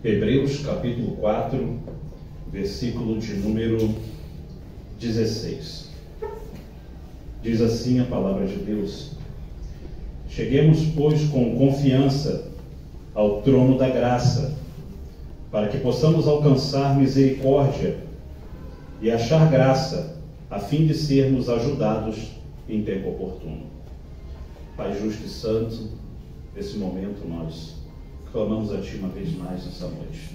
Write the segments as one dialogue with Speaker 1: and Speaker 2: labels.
Speaker 1: Hebreus capítulo 4, versículo de número 16. Diz assim a palavra de Deus: Cheguemos, pois, com confiança ao trono da graça, para que possamos alcançar misericórdia e achar graça, a fim de sermos ajudados em tempo oportuno. Pai justo e santo, nesse momento nós clamamos a Ti uma vez mais nessa noite.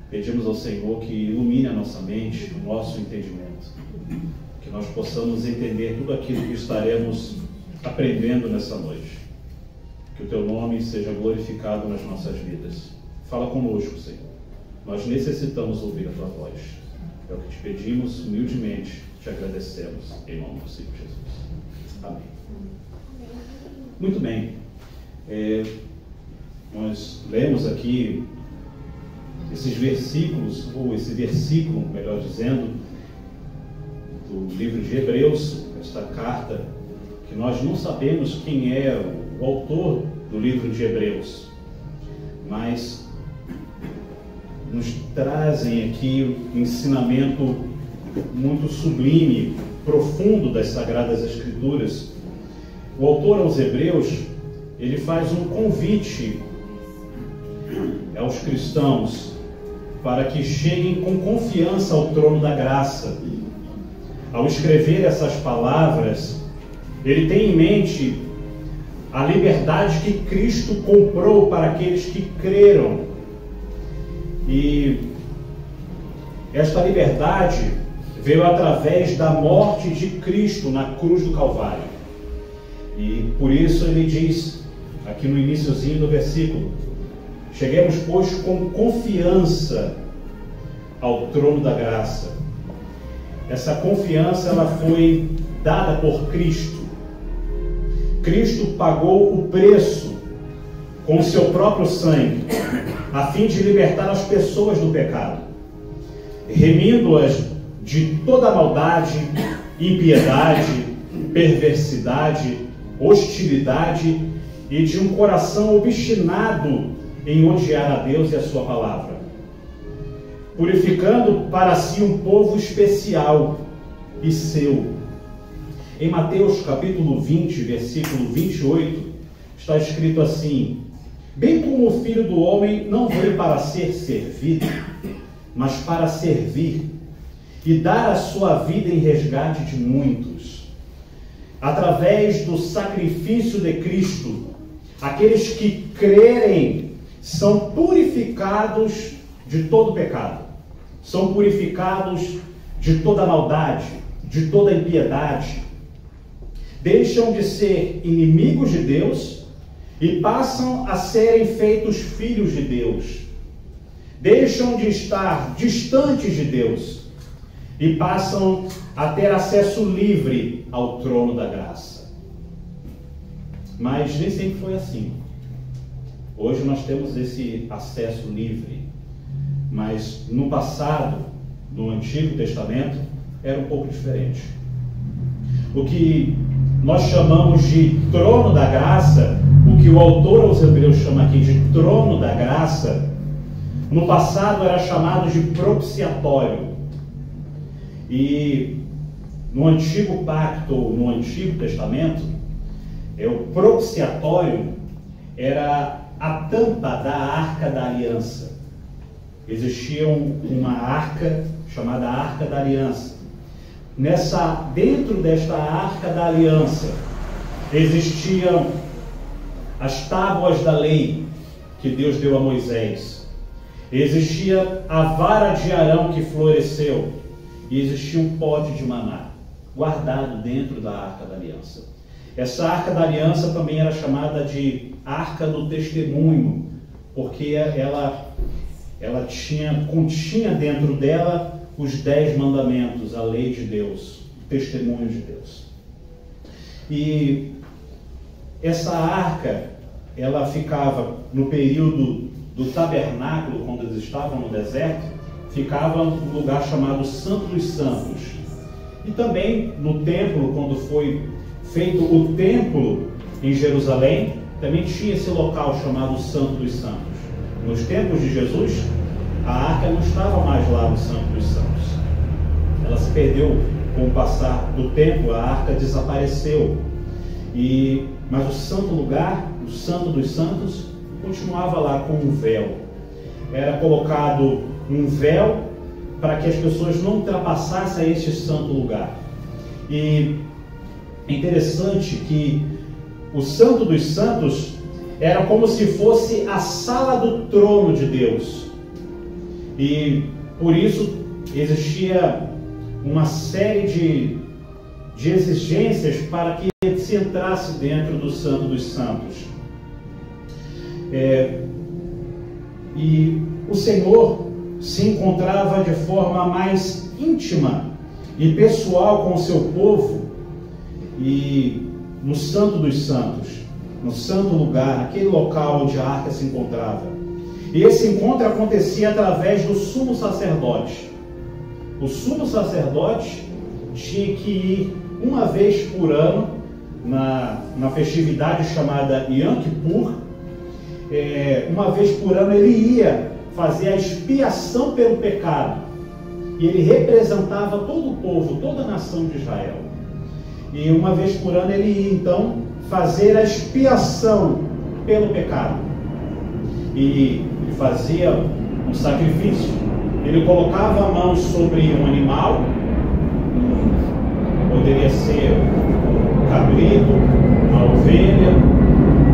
Speaker 1: Pedimos ao Senhor que ilumine a nossa mente, o nosso entendimento, que nós possamos entender tudo aquilo que estaremos aprendendo nessa noite. Que o Teu nome seja glorificado nas nossas vidas. Fala conosco, Senhor. Nós necessitamos ouvir a Tua voz. É o que Te pedimos humildemente, Te agradecemos, em nome do Senhor Jesus. Amém. Muito bem. Nós lemos aqui esses versículos, ou esse versículo, melhor dizendo, do livro de Hebreus, esta carta, que nós não sabemos quem é o autor do livro de Hebreus, mas nos trazem aqui um ensinamento muito sublime, profundo das Sagradas Escrituras. O autor aos Hebreus, ele faz um convite aos cristãos para que cheguem com confiança ao trono da graça. Ao escrever essas palavras, ele tem em mente a liberdade que Cristo comprou para aqueles que creram. E esta liberdade veio através da morte de Cristo na cruz do Calvário. E por isso ele diz, aqui no iniciozinho do versículo: Cheguemos, pois, com confiança ao trono da graça. Essa confiança, ela foi dada por Cristo. Cristo pagou o preço com o seu próprio sangue, a fim de libertar as pessoas do pecado, remindo-as de toda maldade, impiedade, perversidade, hostilidade e de um coração obstinado em odiar a Deus e a sua palavra, purificando para si um povo especial e seu. Em Mateus capítulo 20, versículo 28, está escrito assim: Bem como o Filho do Homem não veio para ser servido, mas para servir e dar a sua vida em resgate de muitos. Através do sacrifício de Cristo, aqueles que crerem são purificados de todo pecado, são purificados de toda maldade, de toda impiedade, deixam de ser inimigos de Deus e passam a serem feitos filhos de Deus, deixam de estar distantes de Deus e passam a ter acesso livre ao trono da graça. Mas nem sempre foi assim. Hoje nós temos esse acesso livre, mas no passado, no Antigo Testamento, era um pouco diferente. O que nós chamamos de trono da graça, o que o autor aos Hebreus chama aqui de trono da graça, no passado era chamado de propiciatório. E no Antigo Pacto, no Antigo Testamento, o propiciatório era a tampa da Arca da Aliança. Existia uma arca chamada Arca da Aliança. Dentro desta Arca da Aliança existiam as tábuas da lei que Deus deu a Moisés. Existia a vara de Arão que floresceu. E existia um pote de maná guardado dentro da Arca da Aliança. Essa Arca da Aliança também era chamada de Arca do Testemunho, porque ela continha dentro dela os 10 mandamentos, a lei de Deus, o testemunho de Deus. E essa arca, ela ficava no período do tabernáculo, quando eles estavam no deserto, ficava no lugar chamado Santo dos Santos. E também no templo, quando foi feito o templo em Jerusalém, também tinha esse local chamado Santo dos Santos. nos tempos de Jesus, a arca não estava mais lá no Santo dos Santos. Ela se perdeu com o passar do tempo, a arca desapareceu. Mas o santo lugar, o Santo dos Santos, continuava lá com um véu. Era colocado um véu para que as pessoas não ultrapassassem a este santo lugar. E é interessante que o Santo dos Santos era como se fosse a sala do trono de Deus. E por isso existia uma série de exigências para que ele se entrasse dentro do Santo dos Santos. E o Senhor se encontrava de forma mais íntima e pessoal com o seu povo, e no Santo dos Santos, no santo lugar, aquele local onde a arca se encontrava. E esse encontro acontecia através do sumo sacerdote. O sumo sacerdote tinha que ir uma vez por ano na festividade chamada Yom Kippur. Uma vez por ano ele ia fazer a expiação pelo pecado, e ele representava todo o povo, toda a nação de Israel. E uma vez por ano ele ia então fazer a expiação pelo pecado, e ele fazia um sacrifício. Ele colocava a mão sobre um animal, poderia ser um cabrito, uma ovelha,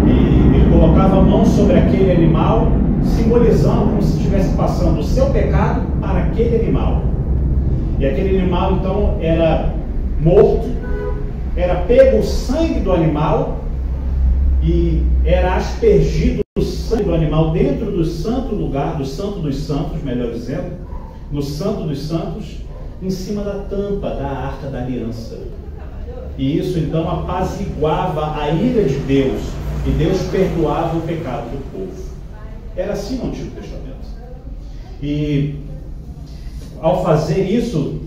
Speaker 1: e ele colocava a mão sobre aquele animal, simbolizando como se estivesse passando o seu pecado para aquele animal. E aquele animal então era morto, era pego o sangue do animal e era aspergido o sangue do animal dentro do santo lugar, do Santo dos Santos, melhor dizendo, no Santo dos Santos, em cima da tampa da Arca da Aliança. E isso então apaziguava a ira de Deus, e Deus perdoava o pecado do povo. Era assim no Antigo Testamento. E ao fazer isso,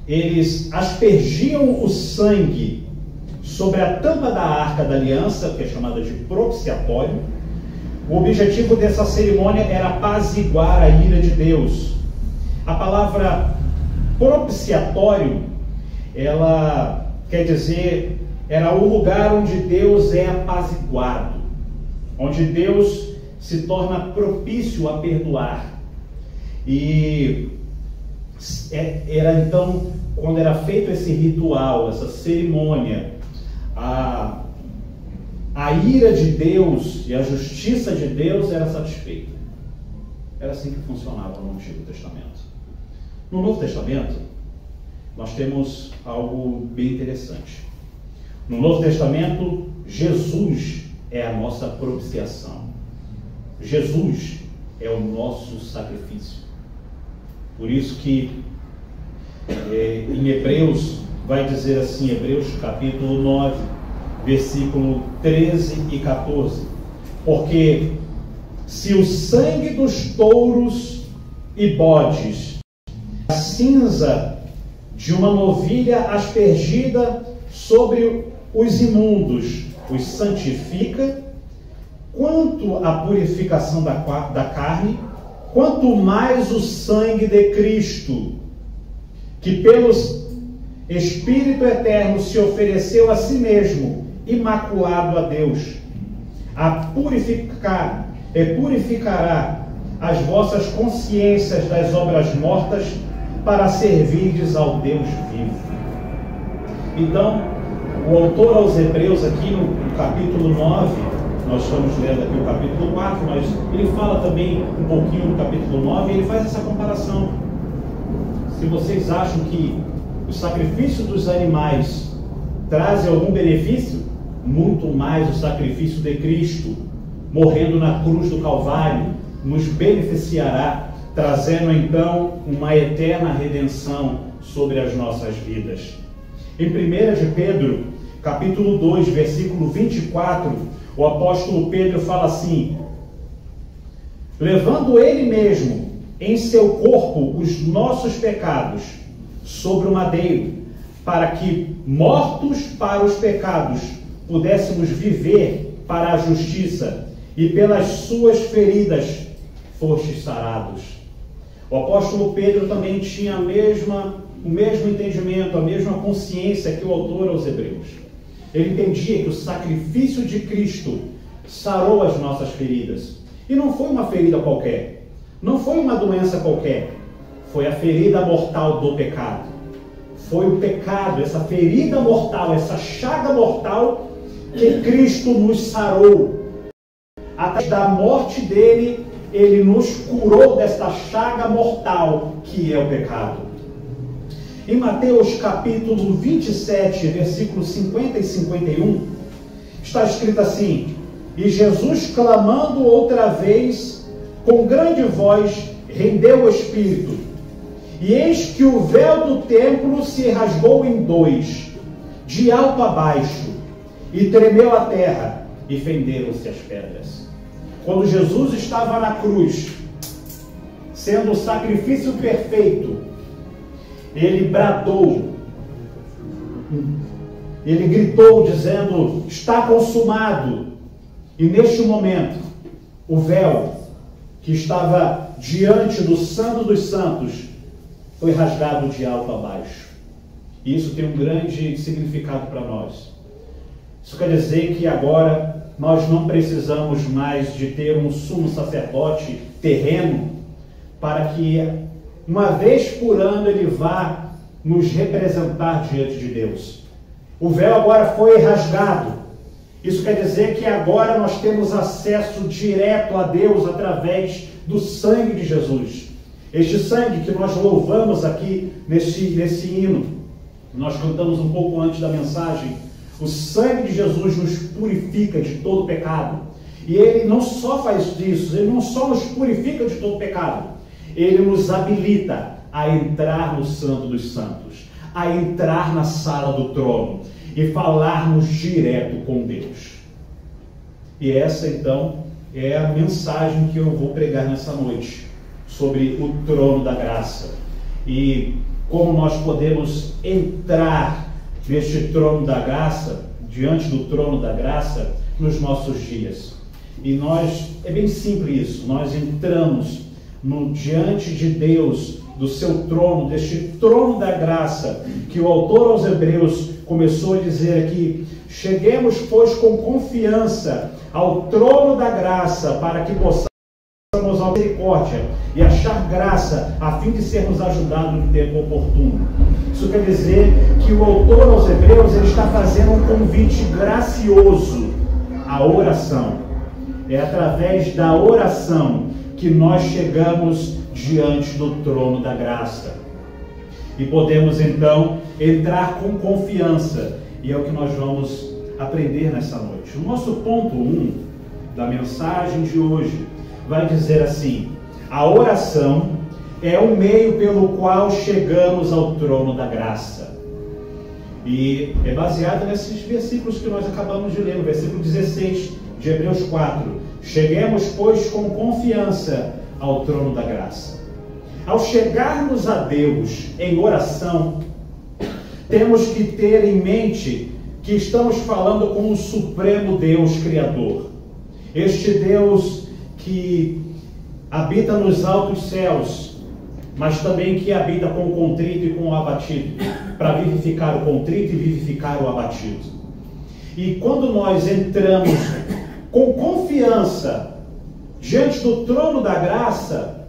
Speaker 1: eles aspergiam o sangue sobre a tampa da Arca da Aliança, que é chamada de propiciatório. O objetivo dessa cerimônia era apaziguar a ira de Deus. A palavra propiciatório, ela quer dizer, era o lugar onde Deus é apaziguado, onde Deus se torna propício a perdoar. E era então, quando era feito esse ritual, essa cerimônia, a ira de Deus e a justiça de Deus era satisfeita. Era assim que funcionava no Antigo Testamento. No Novo Testamento, nós temos algo bem interessante. No Novo Testamento, Jesus é a nossa propiciação. Jesus é o nosso sacrifício. Por isso que em Hebreus vai dizer assim, Hebreus capítulo 9, versículo 13 e 14. Porque se o sangue dos touros e bodes, a cinza de uma novilha aspergida sobre os imundos, os santifica, quanto à purificação da carne, quanto mais o sangue de Cristo, que pelo Espírito Eterno se ofereceu a si mesmo, imaculado a Deus, purificará as vossas consciências das obras mortas, para servirdes ao Deus vivo. Então, o autor aos Hebreus, aqui no capítulo 9, nós estamos lendo aqui o capítulo 4, mas ele fala também um pouquinho no capítulo 9, e ele faz essa comparação. Se vocês acham que o sacrifício dos animais traz algum benefício, muito mais o sacrifício de Cristo, morrendo na cruz do Calvário, nos beneficiará, trazendo então uma eterna redenção sobre as nossas vidas. Em 1 de Pedro, capítulo 2, versículo 24, o apóstolo Pedro fala assim: levando ele mesmo em seu corpo os nossos pecados sobre o madeiro, para que, mortos para os pecados, pudéssemos viver para a justiça, e pelas suas feridas fostes sarados. O apóstolo Pedro também tinha o mesmo entendimento, a mesma consciência que o autor aos Hebreus. Ele entendia que o sacrifício de Cristo sarou as nossas feridas. E não foi uma ferida qualquer, não foi uma doença qualquer, foi a ferida mortal do pecado. Foi o pecado, essa ferida mortal, essa chaga mortal que Cristo nos sarou. Através da morte dele, ele nos curou desta chaga mortal que é o pecado. Em Mateus capítulo 27, versículos 50 e 51, está escrito assim: e Jesus, clamando outra vez, com grande voz, rendeu o espírito. E eis que o véu do templo se rasgou em dois, de alto a baixo, e tremeu a terra, e fenderam-se as pedras. Quando Jesus estava na cruz, sendo o sacrifício perfeito, ele bradou, ele gritou dizendo: está consumado. E neste momento, o véu que estava diante do Santo dos Santos foi rasgado de alto a baixo. E isso tem um grande significado para nós. Isso quer dizer que agora nós não precisamos mais de ter um sumo sacerdote terreno para que uma vez por ano ele vá nos representar diante de Deus. O véu agora foi rasgado. Isso quer dizer que agora nós temos acesso direto a Deus através do sangue de Jesus. Este sangue que nós louvamos aqui nesse hino, nós cantamos um pouco antes da mensagem. O sangue de Jesus nos purifica de todo pecado. E ele não só faz isso, ele não só nos purifica de todo pecado, ele nos habilita a entrar no Santo dos Santos, a entrar na sala do trono e falarmos direto com Deus. E essa então é a mensagem que eu vou pregar nessa noite, sobre o trono da graça e como nós podemos entrar neste trono da graça, diante do trono da graça, nos nossos dias. E é bem simples isso, nós entramos diante de Deus, do seu trono, deste trono da graça, que o autor aos Hebreus começou a dizer aqui: cheguemos, pois, com confiança ao trono da graça, para que possamos a misericórdia e achar graça, a fim de sermos ajudados no tempo oportuno. Isso quer dizer que o autor aos Hebreus ele está fazendo um convite gracioso à oração. É através da oração que nós chegamos diante do trono da graça. E podemos então entrar com confiança. E é o que nós vamos aprender nessa noite. O nosso ponto 1 da mensagem de hoje vai dizer assim: a oração é o meio pelo qual chegamos ao trono da graça. E é baseado nesses versículos que nós acabamos de ler, no versículo 16 de Hebreus 4. Cheguemos, pois, com confiança ao trono da graça. Ao chegarmos a Deus em oração, temos que ter em mente que estamos falando com o Supremo Deus Criador. Este Deus que habita nos altos céus, mas também que habita com o contrito e com o abatido, para vivificar o contrito e vivificar o abatido. E quando nós entramos com confiança diante do trono da graça,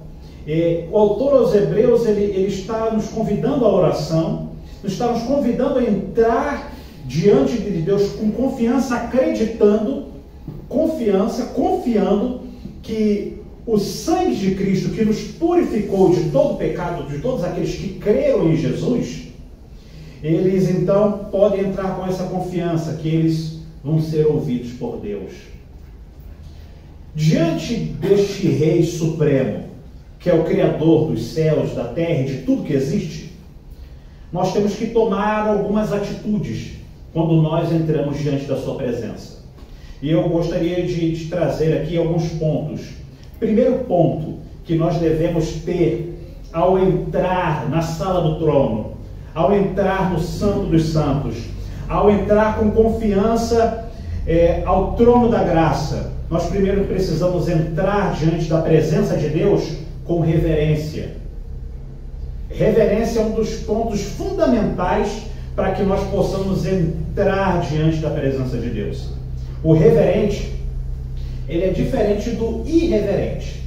Speaker 1: o autor aos Hebreus ele está nos convidando à oração, nos está nos convidando a entrar diante de Deus com confiança, acreditando, confiando que o sangue de Cristo, que nos purificou de todo pecado, de todos aqueles que creram em Jesus, eles então podem entrar com essa confiança que eles vão ser ouvidos por Deus. Diante deste Rei Supremo, que é o Criador dos céus, da terra e de tudo que existe, nós temos que tomar algumas atitudes quando nós entramos diante da sua presença. E eu gostaria de trazer aqui alguns pontos. Primeiro ponto que nós devemos ter ao entrar na sala do trono, ao entrar no Santo dos Santos, ao entrar com confiança ao trono da graça, nós primeiro precisamos entrar diante da presença de Deus com reverência. Reverência é um dos pontos fundamentais para que nós possamos entrar diante da presença de Deus. O reverente, ele é diferente do irreverente.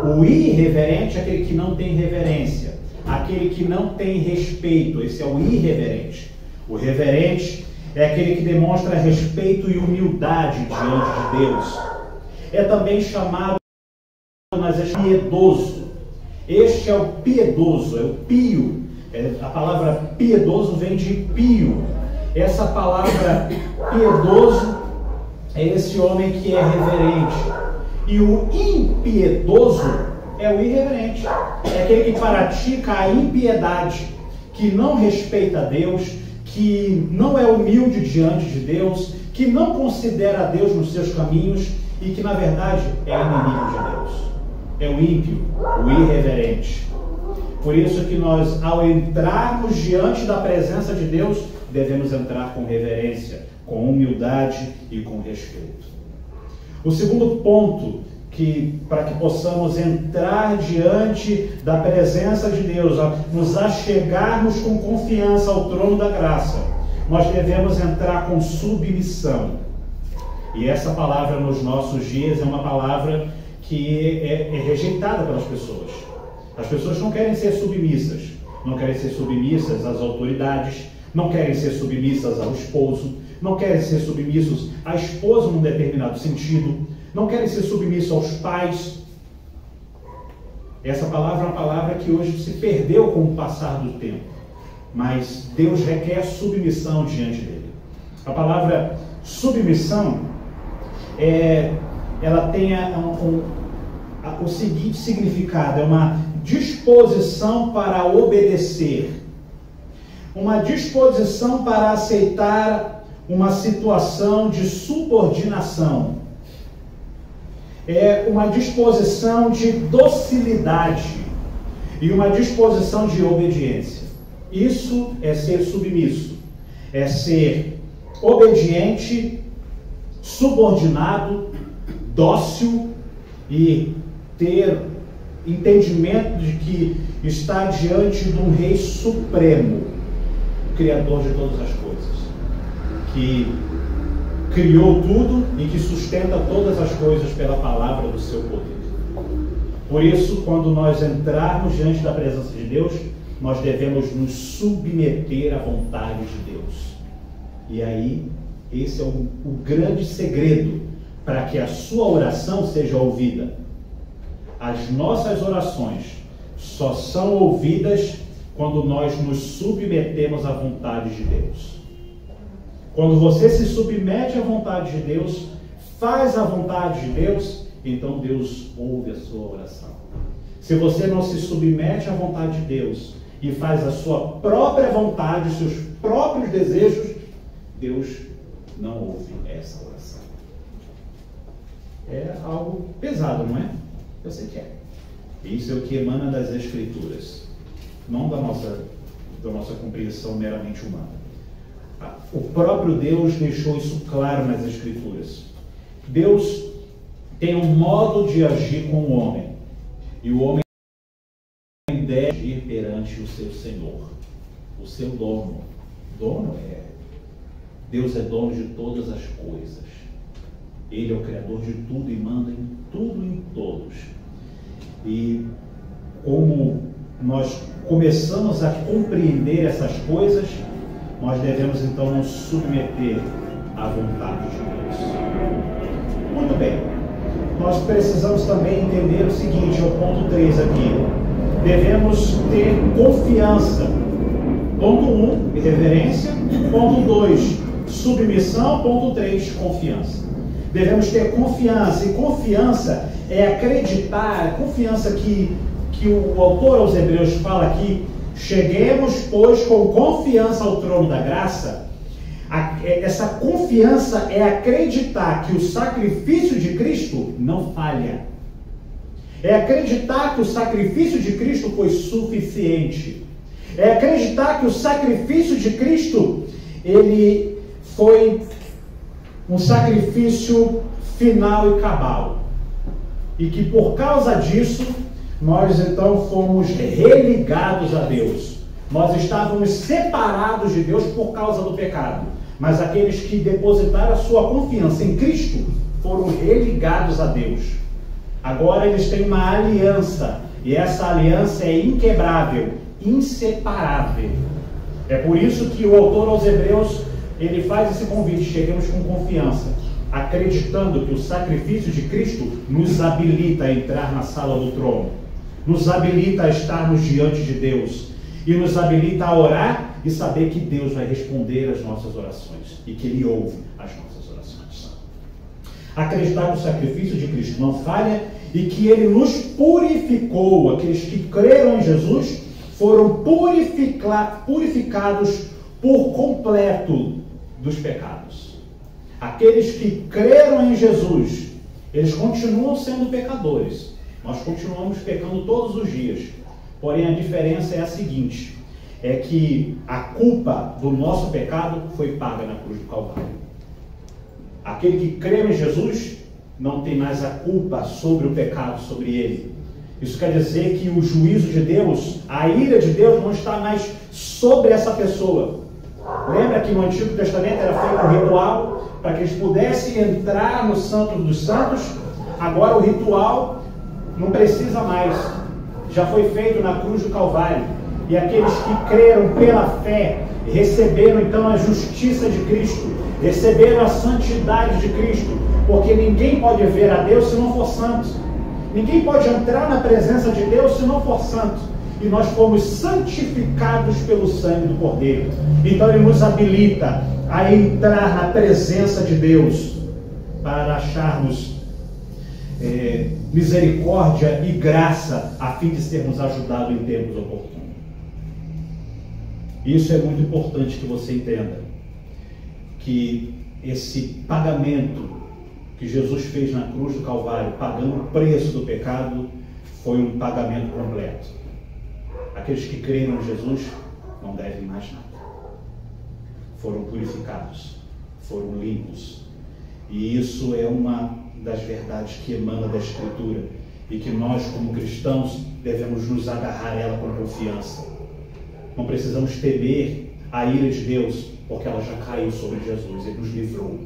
Speaker 1: O irreverente é aquele que não tem reverência, aquele que não tem respeito. Esse é o irreverente. O reverente é aquele que demonstra respeito e humildade diante de Deus. É também chamado nas piedoso. Este é o piedoso, é o pio. A palavra piedoso vem de pio. Essa palavra piedoso é esse homem que é reverente. E o impiedoso é o irreverente. É aquele que pratica a impiedade, que não respeita a Deus, que não é humilde diante de Deus, que não considera a Deus nos seus caminhos e que, na verdade, é inimigo de Deus. É o ímpio, o irreverente. Por isso que nós, ao entrarmos diante da presença de Deus, devemos entrar com reverência, com humildade e com respeito. O segundo ponto, para que possamos entrar diante da presença de Deus, nos achegarmos com confiança ao trono da graça, nós devemos entrar com submissão. E essa palavra nos nossos dias é uma palavra que é rejeitada pelas pessoas. As pessoas não querem ser submissas, não querem ser submissas às autoridades, não querem ser submissas ao esposo, não querem ser submissos à esposa num determinado sentido, não querem ser submissos aos pais. Essa palavra é uma palavra que hoje se perdeu com o passar do tempo, mas Deus requer submissão diante dele. A palavra submissão, ela tem o seguinte significado: é uma disposição para obedecer, uma disposição para aceitar uma situação de subordinação, é uma disposição de docilidade e uma disposição de obediência. Isso é ser submisso, é ser obediente, subordinado, dócil e ter entendimento de que está diante de um Rei Supremo, o Criador de todas as coisas, que criou tudo e que sustenta todas as coisas pela palavra do seu poder. Por isso, quando nós entrarmos diante da presença de Deus, nós devemos nos submeter à vontade de Deus. E aí, esse é o grande segredo para que a sua oração seja ouvida. As nossas orações só são ouvidas quando nós nos submetemos à vontade de Deus. Quando você se submete à vontade de Deus, faz a vontade de Deus, então Deus ouve a sua oração. Se você não se submete à vontade de Deus e faz a sua própria vontade, os seus próprios desejos, Deus não ouve essa oração. É algo pesado, não é? Eu sei que é. Isso é o que emana das Escrituras, não da nossa compreensão meramente humana. O próprio Deus deixou isso claro nas Escrituras. Deus tem um modo de agir com o homem, e o homem deve ir perante o seu Senhor, o seu dono. Deus é dono de todas as coisas. Ele é o Criador de tudo e manda em tudo e em todos. E como nós começamos a compreender essas coisas, nós devemos então nos submeter à vontade de Deus. Muito bem. Nós precisamos também entender o seguinte, é o ponto 3 aqui. Devemos ter confiança. Ponto 1, reverência. Ponto 2, submissão. Ponto 3, confiança. Devemos ter confiança. E confiança é acreditar, confiança que o autor aos Hebreus fala aqui. Cheguemos, pois, com confiança ao trono da graça. Essa confiança é acreditar que o sacrifício de Cristo não falha. É acreditar que o sacrifício de Cristo foi suficiente. É acreditar que o sacrifício de Cristo, ele foi um sacrifício final e cabal. E que por causa disso, nós então fomos religados a Deus. Nós estávamos separados de Deus por causa do pecado. Mas aqueles que depositaram a sua confiança em Cristo foram religados a Deus. Agora eles têm uma aliança. E essa aliança é inquebrável, inseparável. É por isso que o autor aos Hebreus, ele faz esse convite: cheguemos com confiança, acreditando que o sacrifício de Cristo nos habilita a entrar na sala do trono, nos habilita a estarmos diante de Deus e nos habilita a orar e saber que Deus vai responder às nossas orações e que Ele ouve as nossas orações. Acreditar que o sacrifício de Cristo não falha e que Ele nos purificou. Aqueles que creram em Jesus foram purificados por completo dos pecados. Aqueles que creram em Jesus, eles continuam sendo pecadores. Nós continuamos pecando todos os dias. Porém, a diferença é a seguinte: é que a culpa do nosso pecado foi paga na cruz do Calvário. Aquele que crê em Jesus não tem mais a culpa sobre o pecado, sobre ele. Isso quer dizer que o juízo de Deus, a ira de Deus não está mais sobre essa pessoa. Lembra que no Antigo Testamento era feito um ritual para que eles pudessem entrar no Santo dos Santos? Agora o ritual não precisa mais. Já foi feito na cruz do Calvário. E aqueles que creram pela fé, receberam então a justiça de Cristo, receberam a santidade de Cristo, porque ninguém pode ver a Deus se não for santo. Ninguém pode entrar na presença de Deus se não for santo. E nós fomos santificados pelo sangue do Cordeiro. Então Ele nos habilita a entrar na presença de Deus para acharmos misericórdia e graça a fim de sermos ajudados em tempos oportunos. Isso é muito importante que você entenda, que esse pagamento que Jesus fez na cruz do Calvário, pagando o preço do pecado, foi um pagamento completo. Aqueles que creem em Jesus não devem mais nada. Foram purificados, foram limpos. E isso é uma das verdades que emana da Escritura e que nós, como cristãos, devemos nos agarrar a ela com confiança. Não precisamos temer a ira de Deus, porque ela já caiu sobre Jesus, Ele nos livrou.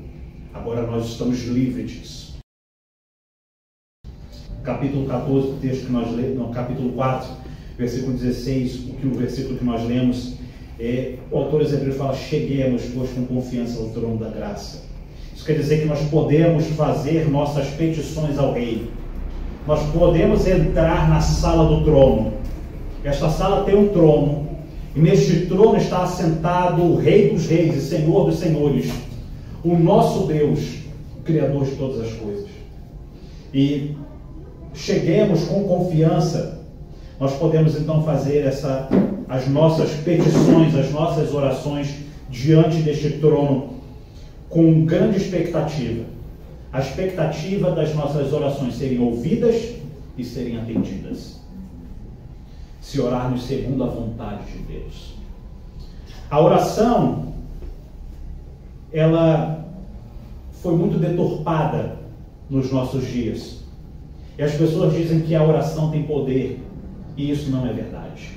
Speaker 1: Agora nós estamos livres disso. Capítulo 14, o texto que nós lemos, no capítulo 4, versículo 16, o versículo que nós lemos, o autor dos Hebreus fala: cheguemos, pois, com confiança ao trono da graça. Isso quer dizer que nós podemos fazer nossas petições ao Rei. Nós podemos entrar na sala do trono. Esta sala tem um trono, e neste trono está assentado o Rei dos Reis e Senhor dos Senhores, o nosso Deus, o Criador de todas as coisas. E cheguemos com confiança. Nós podemos então fazer as nossas petições, as nossas orações diante deste trono com grande expectativa. A expectativa das nossas orações serem ouvidas e serem atendidas, se orarmos segundo a vontade de Deus. A oração, ela foi muito deturpada nos nossos dias. E as pessoas dizem que a oração tem poder, e isso não é verdade.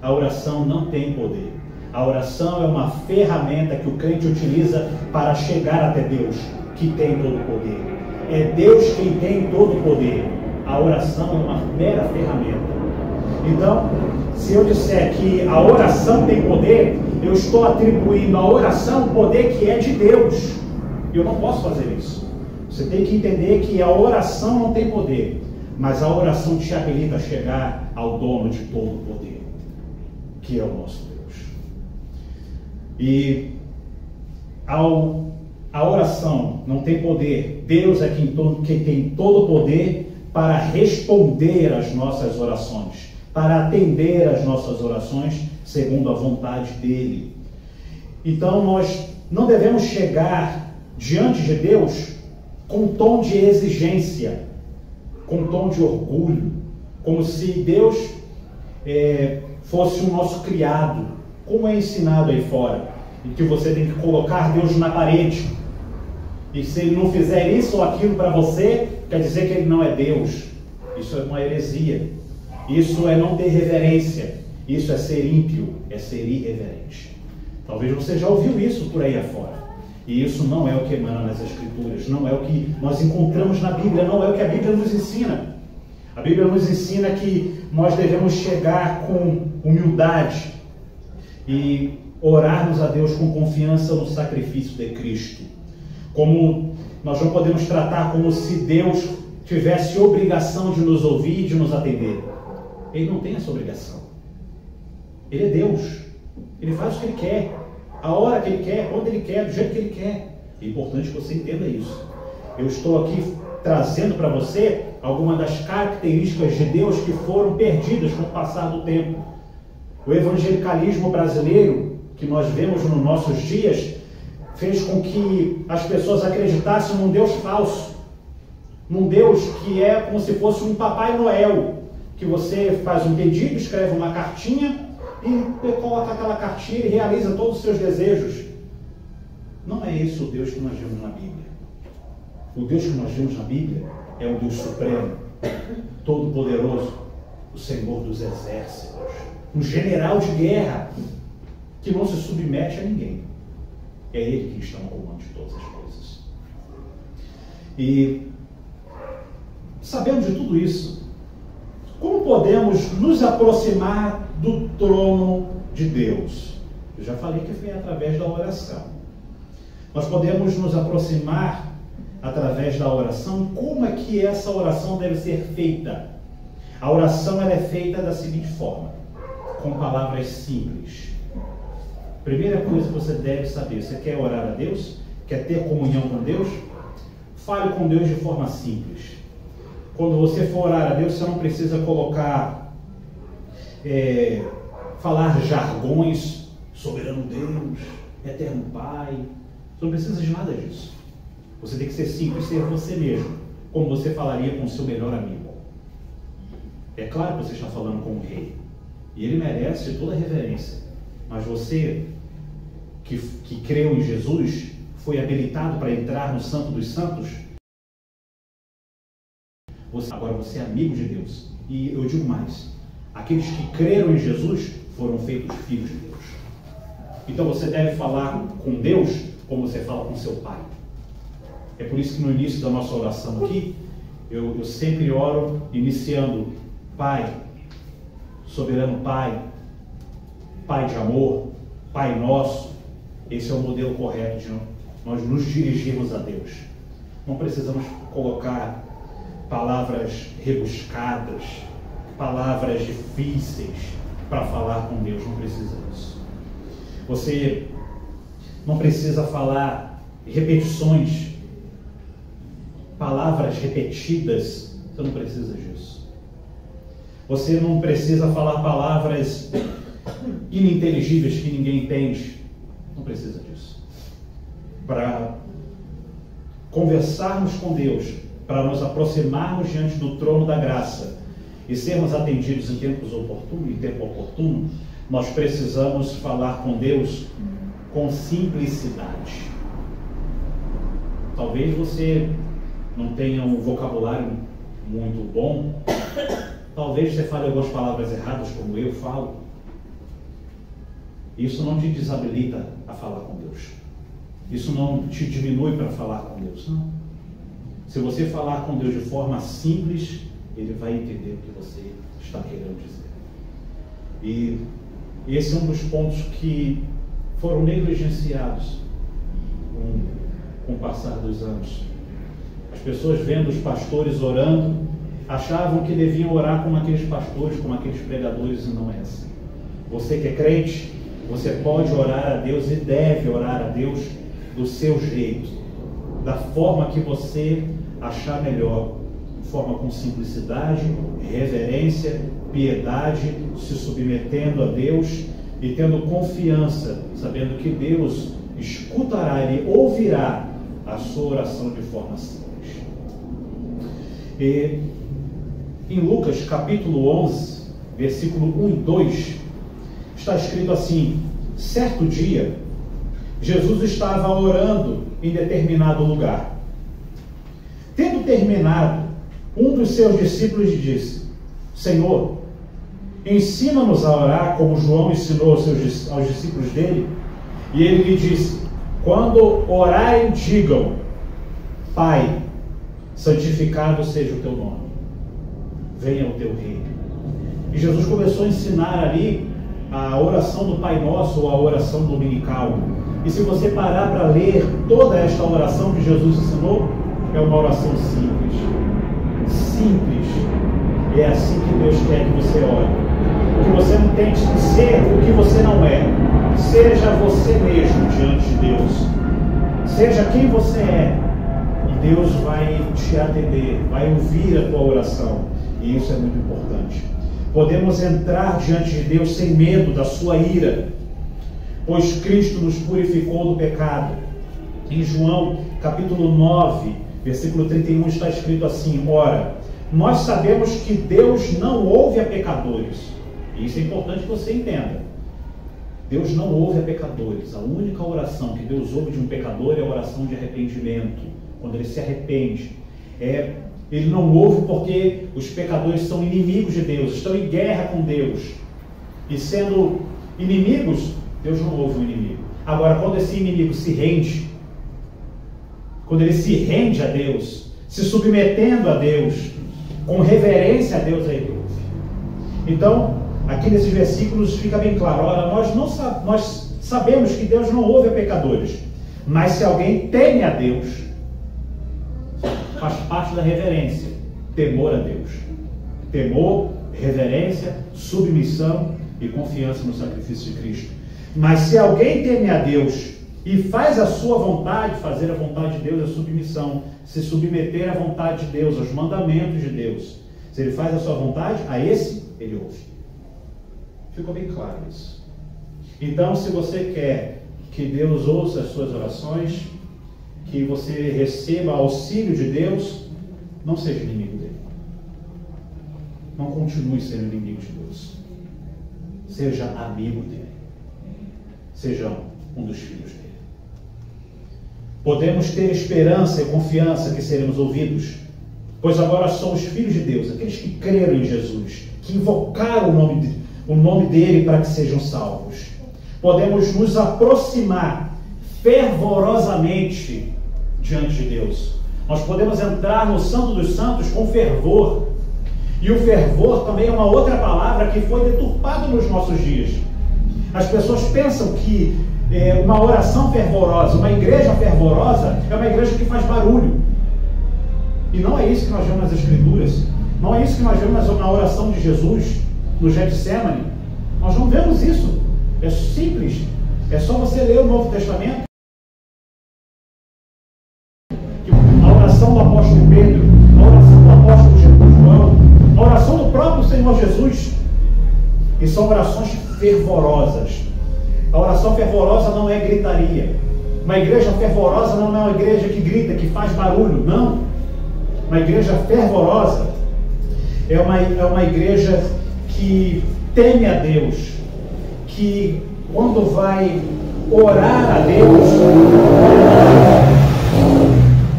Speaker 1: A oração não tem poder. A oração é uma ferramenta que o crente utiliza para chegar até Deus, que tem todo o poder. É Deus quem tem todo o poder. A oração é uma mera ferramenta. Então, se eu disser que a oração tem poder, eu estou atribuindo à oração o poder que é de Deus. Eu não posso fazer isso. Você tem que entender que a oração não tem poder, mas a oração te habilita a chegar ao dono de todo o poder, que é o nosso Deus. E a oração não tem poder. Deus é quem tem todo o poder para responder às nossas orações, para atender às nossas orações segundo a vontade dele. Então nós não devemos chegar diante de Deus com um tom de exigência, com um tom de orgulho, como se Deus fosse o nosso criado, como é ensinado aí fora, e que você tem que colocar Deus na parede e se ele não fizer isso ou aquilo para você, quer dizer que ele não é Deus. Isso é uma heresia. Isso é não ter reverência. Isso é ser ímpio, é ser irreverente. Talvez você já ouviu isso por aí afora. E isso não é o que emana nas Escrituras, não é o que nós encontramos na Bíblia, não é o que a Bíblia nos ensina. A Bíblia nos ensina que nós devemos chegar com humildade e orarmos a Deus com confiança no sacrifício de Cristo. Como nós não podemos tratar como se Deus tivesse obrigação de nos ouvir e de nos atender. Ele não tem essa obrigação. Ele é Deus. Ele faz o que Ele quer, a hora que Ele quer, quando Ele quer, do jeito que Ele quer. É importante que você entenda isso. Eu estou aqui trazendo para você algumas das características de Deus que foram perdidas com o passar do tempo. O evangelicalismo brasileiro, que nós vemos nos nossos dias, fez com que as pessoas acreditassem num Deus falso. Num Deus que é como se fosse um Papai Noel, que você faz um pedido, escreve uma cartinha e coloca aquela cartinha e realiza todos os seus desejos. Não é esse o Deus que nós vemos na Bíblia. O Deus que nós vemos na Bíblia é o Deus Supremo, Todo-Poderoso, o Senhor dos Exércitos, um general de guerra que não se submete a ninguém. É Ele que está no comando de todas as coisas. E sabendo de tudo isso, como podemos nos aproximar do trono de Deus? Eu já falei que foi através da oração. Nós podemos nos aproximar através da oração. Como é que essa oração deve ser feita? A oração ela é feita da seguinte forma, com palavras simples. Primeira coisa que você deve saber, você quer orar a Deus? Quer ter comunhão com Deus? Fale com Deus de forma simples. Quando você for orar a Deus, você não precisa colocar, falar jargões, soberano Deus, eterno Pai. Você não precisa de nada disso. Você tem que ser simples, ser você mesmo, como você falaria com o seu melhor amigo. É claro que você está falando com o rei, e ele merece toda a reverência, mas você, que creu em Jesus, foi habilitado para entrar no Santo dos Santos. Agora você é amigo de Deus. E eu digo mais, aqueles que creram em Jesus foram feitos filhos de Deus. Então você deve falar com Deus como você fala com seu pai. É por isso que no início da nossa oração aqui, eu sempre oro iniciando: Pai, soberano Pai, Pai de amor, Pai nosso. Esse é o modelo correto de nós nos dirigirmos a Deus. Não precisamos colocar palavras rebuscadas, palavras difíceis para falar com Deus. Não precisa disso. Você não precisa falar repetições, palavras repetidas. Você não precisa disso. Você não precisa falar palavras ininteligíveis que ninguém entende. Não precisa disso. Para conversarmos com Deus, para nos aproximarmos diante do trono da graça e sermos atendidos em tempo oportuno, nós precisamos falar com Deus com simplicidade. Talvez você não tenha um vocabulário muito bom, talvez você fale algumas palavras erradas, como eu falo. Isso não te desabilita a falar com Deus. Isso não te diminui para falar com Deus, não. Se você falar com Deus de forma simples, Ele vai entender o que você está querendo dizer. E esse é um dos pontos que foram negligenciados com o passar dos anos. As pessoas vendo os pastores orando, achavam que deviam orar como aqueles pastores, como aqueles pregadores, e não é assim. Você que é crente, você pode orar a Deus e deve orar a Deus do seu jeito, da forma que você achar melhor, de forma com simplicidade, reverência, piedade, se submetendo a Deus e tendo confiança, sabendo que Deus escutará, Ele ouvirá a sua oração de forma simples. E em Lucas capítulo 11, versículo 1 e 2, está escrito assim: certo dia, Jesus estava orando em determinado lugar. Tendo terminado, um dos seus discípulos lhe disse: Senhor, ensina-nos a orar como João ensinou aos discípulos dele. E ele lhe disse: quando orarem, digam: Pai, santificado seja o teu nome, venha o teu reino. E Jesus começou a ensinar ali a oração do Pai Nosso, ou a oração dominical. E se você parar para ler toda esta oração que Jesus ensinou, é uma oração simples. Simples. É assim que Deus quer que você ore. Que você não tente ser o que você não é. Seja você mesmo diante de Deus. Seja quem você é. E Deus vai te atender, vai ouvir a tua oração. E isso é muito importante. Podemos entrar diante de Deus sem medo da sua ira, pois Cristo nos purificou do pecado. Em João capítulo 9, versículo 31 está escrito assim: ora, nós sabemos que Deus não ouve a pecadores. E isso é importante que você entenda. Deus não ouve a pecadores. A única oração que Deus ouve de um pecador é a oração de arrependimento, quando ele se arrepende. Ele não ouve porque os pecadores são inimigos de Deus, estão em guerra com Deus. E sendo inimigos, Deus não ouve o inimigo. Agora, quando esse inimigo se rende, quando ele se rende a Deus, se submetendo a Deus, com reverência a Deus, aí ele ouve. Então, aqui nesses versículos fica bem claro: ora, nós sabemos que Deus não ouve a pecadores, mas se alguém teme a Deus, faz parte da reverência, temor a Deus. Temor, reverência, submissão e confiança no sacrifício de Cristo. Mas se alguém teme a Deus e faz a sua vontade, fazer a vontade de Deus é submissão, se submeter à vontade de Deus, aos mandamentos de Deus. Se ele faz a sua vontade, a esse ele ouve. Ficou bem claro isso. Então, se você quer que Deus ouça as suas orações, que você receba auxílio de Deus, não seja inimigo dele. Não continue sendo inimigo de Deus. Seja amigo dele. Seja um dos filhos dele. Podemos ter esperança e confiança que seremos ouvidos, pois agora somos filhos de Deus, aqueles que creram em Jesus, que invocaram o nome dele para que sejam salvos. Podemos nos aproximar fervorosamente diante de Deus. Nós podemos entrar no Santo dos Santos com fervor. E o fervor também é uma outra palavra que foi deturpada nos nossos dias. As pessoas pensam que uma oração fervorosa, uma igreja fervorosa, é uma igreja que faz barulho. E não é isso que nós vemos nas Escrituras. Não é isso que nós vemos na oração de Jesus, no Getsemane. Nós não vemos isso. É simples. É só você ler o Novo Testamento. A oração do apóstolo Pedro, a oração do apóstolo João, a oração do próprio Senhor Jesus. E são orações fervorosas. A oração fervorosa não é gritaria. Uma igreja fervorosa não é uma igreja que grita, que faz barulho. Não. Uma igreja fervorosa é uma igreja que teme a Deus, que quando vai orar a Deus,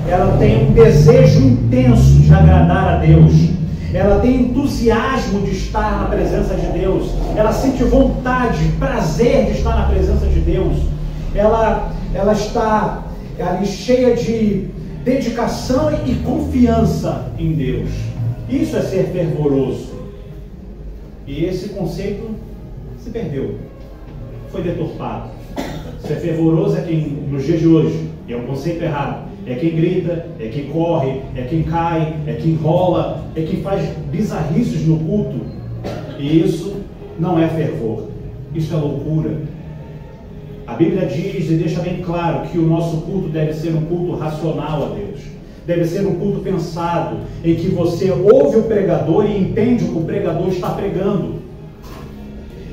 Speaker 1: ela tem um desejo intenso de agradar a Deus. Ela tem entusiasmo de estar na presença de Deus. Ela sente vontade, prazer de estar na presença de Deus. Ela está ali cheia de dedicação e confiança em Deus. Isso é ser fervoroso. E esse conceito se perdeu. Foi deturpado. Ser fervoroso é quem, nos dias de hoje, e é um conceito errado, é quem grita, é quem corre, é quem cai, é quem rola, é quem faz bizarrices no culto. E isso não é fervor, isso é loucura. A Bíblia diz e deixa bem claro que o nosso culto deve ser um culto racional a Deus. Deve ser um culto pensado, em que você ouve o pregador e entende o que o pregador está pregando.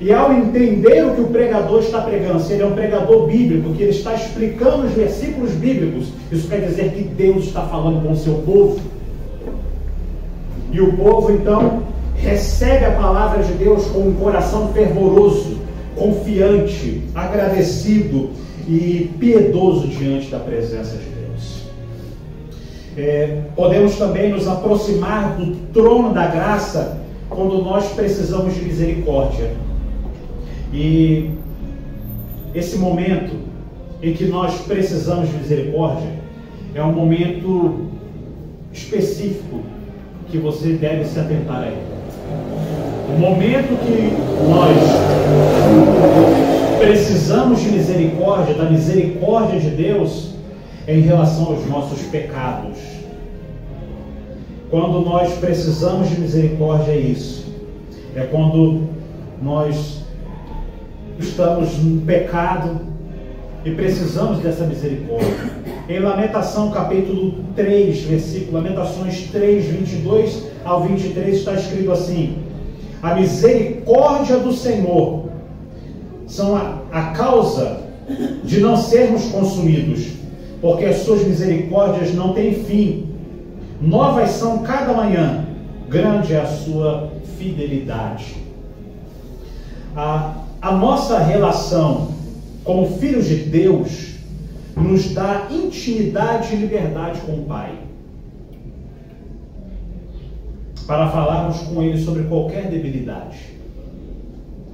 Speaker 1: E ao entender o que o pregador está pregando, se ele é um pregador bíblico, que ele está explicando os versículos bíblicos, isso quer dizer que Deus está falando com o seu povo. E o povo, então, recebe a palavra de Deus com um coração fervoroso, confiante, agradecido. e piedoso diante da presença de Deus. Podemos também nos aproximar do trono da graça quando nós precisamos de misericórdia. E esse momento em que nós precisamos de misericórdia é um momento específico que você deve se atentar a ele. O momento que nós precisamos de misericórdia, da misericórdia de Deus, é em relação aos nossos pecados. Quando nós precisamos de misericórdia é isso. É quando nós estamos no pecado e precisamos dessa misericórdia. Em Lamentação capítulo 3, Lamentações 3, 22 ao 23 está escrito assim: a misericórdia do Senhor são a causa de não sermos consumidos, porque as suas misericórdias não têm fim. Novas são cada manhã, grande é a sua fidelidade. A nossa relação como filhos de Deus nos dá intimidade e liberdade com o Pai, para falarmos com Ele sobre qualquer debilidade.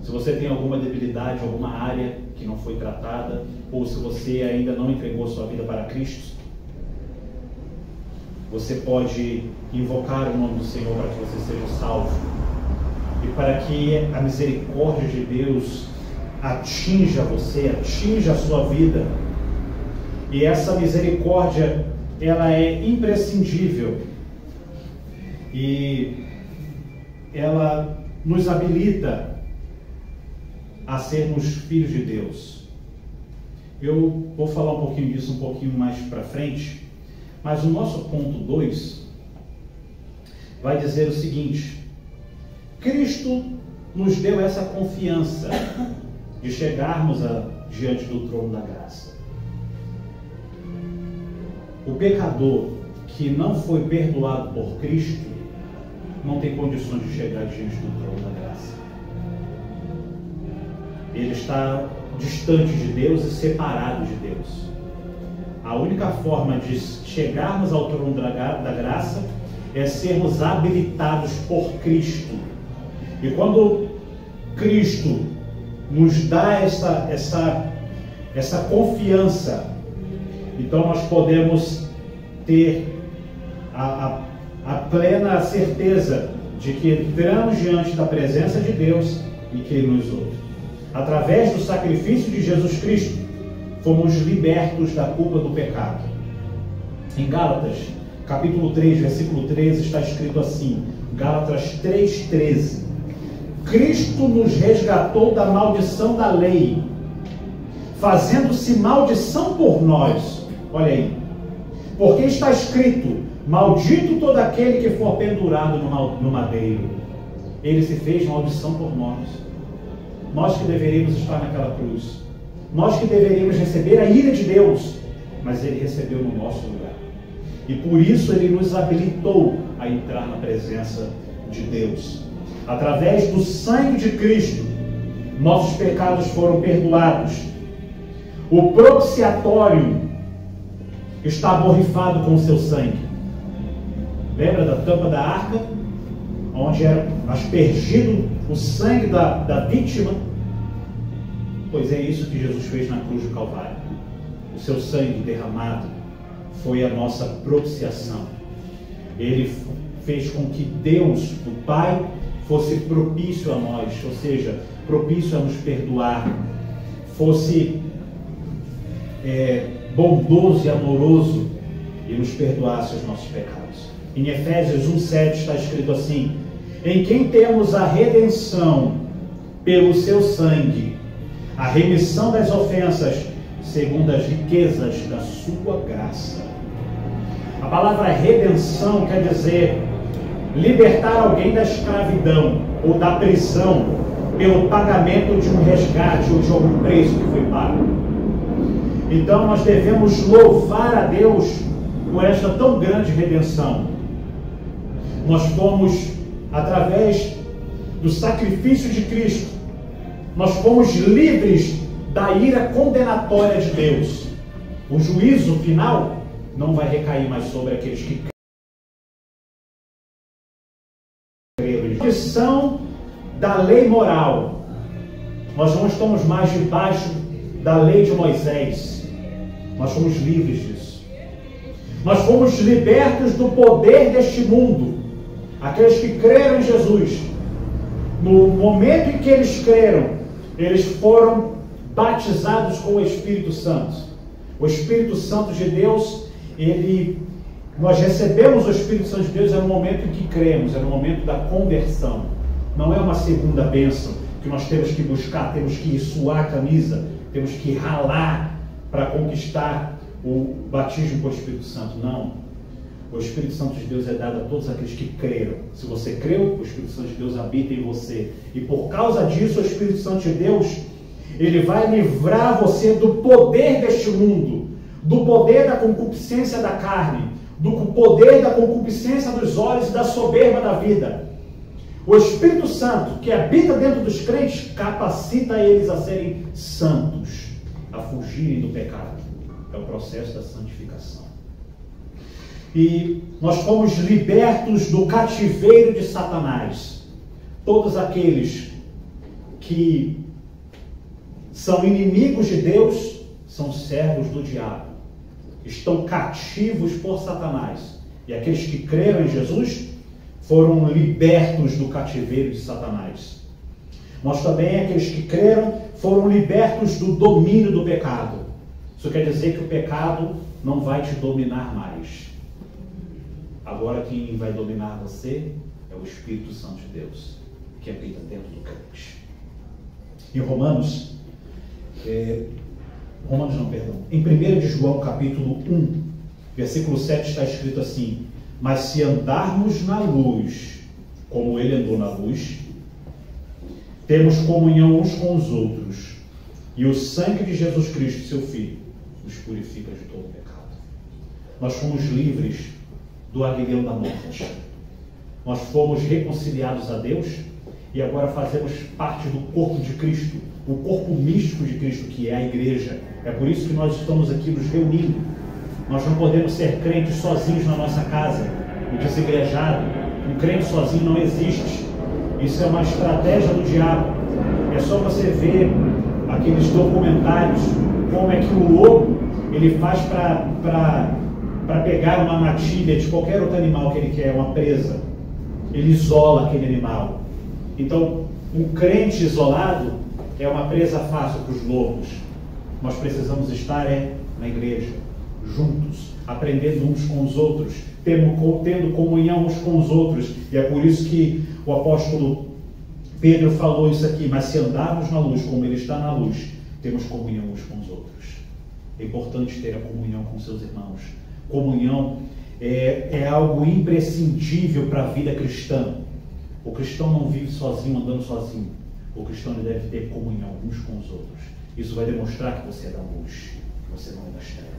Speaker 1: Se você tem alguma debilidade, alguma área que não foi tratada, ou se você ainda não entregou sua vida para Cristo, você pode invocar o nome do Senhor para que você seja salvo e para que a misericórdia de Deus atinja você, atinja a sua vida. E essa misericórdia, ela é imprescindível e ela nos habilita a sermos filhos de Deus. Eu vou falar um pouquinho disso um pouquinho mais para frente, mas o nosso ponto 2 vai dizer o seguinte: Cristo nos deu essa confiança de chegarmos diante do trono da graça. O pecador que não foi perdoado por Cristo não tem condições de chegar diante do trono da graça. Ele está distante de Deus e separado de Deus. A única forma de chegarmos ao trono da graça é sermos habilitados por Cristo. E quando Cristo nos dá essa confiança, então nós podemos ter a plena certeza de que entramos diante da presença de Deus e que Ele nos ouve. Através do sacrifício de Jesus Cristo, fomos libertos da culpa do pecado. Em Gálatas, capítulo 3, versículo 13, está escrito assim, Gálatas 3:13: Cristo nos resgatou da maldição da lei, fazendo-se maldição por nós. Olha aí. Porque está escrito: maldito todo aquele que for pendurado no madeiro. Ele se fez maldição por nós. Nós que deveríamos estar naquela cruz. Nós que deveríamos receber a ira de Deus. Mas Ele recebeu no nosso lugar. E por isso Ele nos habilitou a entrar na presença de Deus. Através do sangue de Cristo, nossos pecados foram perdoados. O propiciatório está borrifado com o seu sangue. Lembra da tampa da arca? Onde era aspergido o sangue da vítima? Pois é isso que Jesus fez na cruz do Calvário. O seu sangue derramado foi a nossa propiciação. Ele fez com que Deus, o Pai, fosse propício a nós, ou seja, propício a nos perdoar, fosse bondoso e amoroso e nos perdoasse os nossos pecados. Em Efésios 1:7 está escrito assim: em quem temos a redenção pelo seu sangue, a remissão das ofensas, segundo as riquezas da sua graça. A palavra redenção quer dizer libertar alguém da escravidão ou da prisão pelo pagamento de um resgate ou de algum preço que foi pago. Então nós devemos louvar a Deus por esta tão grande redenção. Nós fomos, através do sacrifício de Cristo, nós fomos livres da ira condenatória de Deus. O juízo final não vai recair mais sobre aqueles que creram. Que são da lei moral. Nós não estamos mais debaixo da lei de Moisés. Nós somos livres disso. Nós fomos libertos do poder deste mundo. Aqueles que creram em Jesus, no momento em que eles creram, eles foram batizados com o Espírito Santo. O Espírito Santo de Deus, nós recebemos o Espírito Santo de Deus no momento em que cremos, é no momento da conversão. Não é uma segunda bênção que nós temos que buscar, temos que suar a camisa, temos que ralar para conquistar o batismo com o Espírito Santo. Não. O Espírito Santo de Deus é dado a todos aqueles que creram. Se você creu, o Espírito Santo de Deus habita em você. E por causa disso, o Espírito Santo de Deus, ele vai livrar você do poder deste mundo, do poder da concupiscência da carne, do poder da concupiscência dos olhos e da soberba da vida. O Espírito Santo, que habita dentro dos crentes, capacita eles a serem santos, a fugirem do pecado. É o processo da santificação. E nós fomos libertos do cativeiro de Satanás. Todos aqueles que são inimigos de Deus são servos do diabo. Estão cativos por Satanás. E aqueles que creram em Jesus foram libertos do cativeiro de Satanás. Nós também, aqueles que creram, foram libertos do domínio do pecado. Isso quer dizer que o pecado não vai te dominar mais. Agora quem vai dominar você é o Espírito Santo de Deus, que habita dentro do crente. Em em 1 de João capítulo 1, versículo 7 está escrito assim: mas se andarmos na luz, como ele andou na luz, temos comunhão uns com os outros, e o sangue de Jesus Cristo, seu Filho, nos purifica de todo pecado. Nós fomos livres do aguilhão da morte. Nós fomos reconciliados a Deus e agora fazemos parte do corpo de Cristo, o corpo místico de Cristo, que é a igreja. É por isso que nós estamos aqui nos reunindo. Nós não podemos ser crentes sozinhos na nossa casa, o desigrejado. Um crente sozinho não existe. Isso é uma estratégia do diabo. É só você ver aqueles documentários, como é que o lobo ele faz para pegar uma matilha de qualquer outro animal que ele quer, uma presa. Ele isola aquele animal. Então, um crente isolado é uma presa fácil para os lobos. Nós precisamos estar na igreja, juntos, aprendendo uns com os outros, tendo comunhão uns com os outros. E é por isso que o apóstolo Pedro falou isso aqui: mas se andarmos na luz como ele está na luz, temos comunhão uns com os outros. É importante ter a comunhão com seus irmãos. Comunhão é algo imprescindível para a vida cristã. O cristão não vive sozinho, andando sozinho. O cristão deve ter comunhão uns com os outros. Isso vai demonstrar que você é da luz, que você não é das trevas.